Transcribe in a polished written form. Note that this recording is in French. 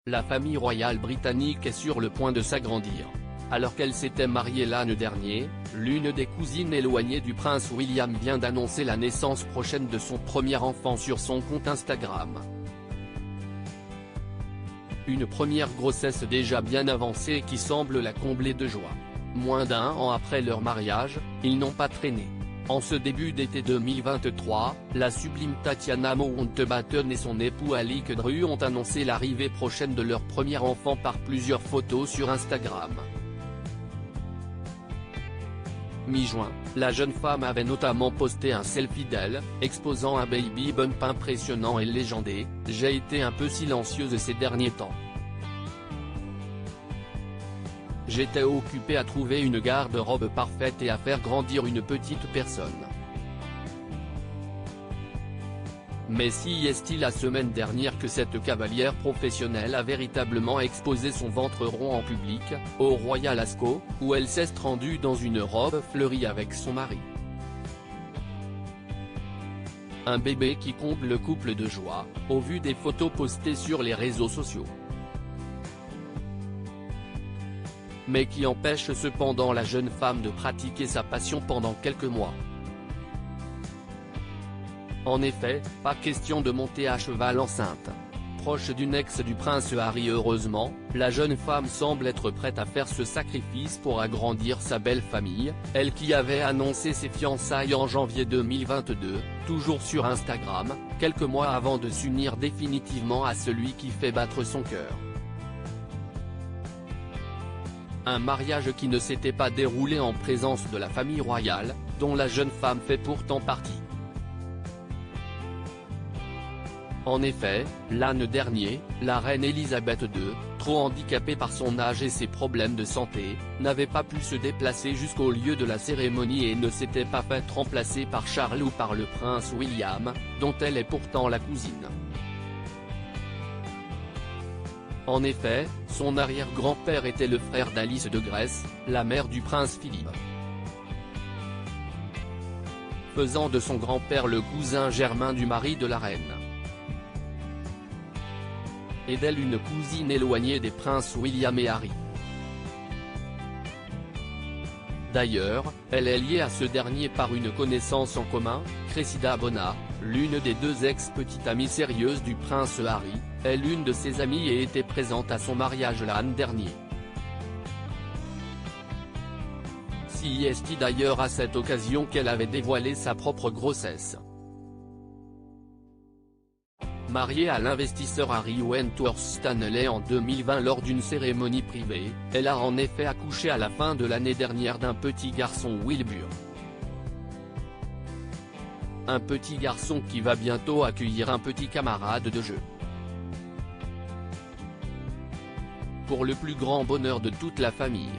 La famille royale britannique est sur le point de s'agrandir. Alors qu'elle s'était mariée l'an dernier, l'une des cousines éloignées du prince William vient d'annoncer la naissance prochaine de son premier enfant sur son compte Instagram. Une première grossesse déjà bien avancée qui semble la combler de joie. Moins d'un an après leur mariage, ils n'ont pas traîné. En ce début d'été 2023, la sublime Tatiana Mountbatten et son époux Ali Kedru ont annoncé l'arrivée prochaine de leur premier enfant par plusieurs photos sur Instagram. Mi-juin, la jeune femme avait notamment posté un selfie d'elle, exposant un baby bump impressionnant et légendé. « J'ai été un peu silencieuse ces derniers temps. J'étais occupée à trouver une garde-robe parfaite et à faire grandir une petite personne. » Mais si est-il la semaine dernière que cette cavalière professionnelle a véritablement exposé son ventre rond en public, au Royal Ascot, où elle s'est rendue dans une robe fleurie avec son mari. Un bébé qui comble le couple de joie, au vu des photos postées sur les réseaux sociaux. Mais qui empêche cependant la jeune femme de pratiquer sa passion pendant quelques mois. En effet, pas question de monter à cheval enceinte. Proche d'une ex du prince Harry heureusement, la jeune femme semble être prête à faire ce sacrifice pour agrandir sa belle famille, elle qui avait annoncé ses fiançailles en janvier 2022, toujours sur Instagram, quelques mois avant de s'unir définitivement à celui qui fait battre son cœur. Un mariage qui ne s'était pas déroulé en présence de la famille royale, dont la jeune femme fait pourtant partie. En effet, l'an dernier, la reine Elisabeth II, trop handicapée par son âge et ses problèmes de santé, n'avait pas pu se déplacer jusqu'au lieu de la cérémonie et ne s'était pas faite remplacer par Charles ou par le prince William, dont elle est pourtant la cousine. En effet, son arrière-grand-père était le frère d'Alice de Grèce, la mère du prince Philippe, faisant de son grand-père le cousin germain du mari de la reine. Et d'elle une cousine éloignée des princes William et Harry. D'ailleurs, elle est liée à ce dernier par une connaissance en commun, Cressida Bona, l'une des deux ex-petites amies sérieuses du prince Harry, est l'une de ses amies et était présente à son mariage l'an dernier. Si est d'ailleurs à cette occasion qu'elle avait dévoilé sa propre grossesse. Mariée à l'investisseur Harry Wentworth Stanley en 2020 lors d'une cérémonie privée, elle a en effet accouché à la fin de l'année dernière d'un petit garçon Wilbur. Un petit garçon qui va bientôt accueillir un petit camarade de jeu. Pour le plus grand bonheur de toute la famille.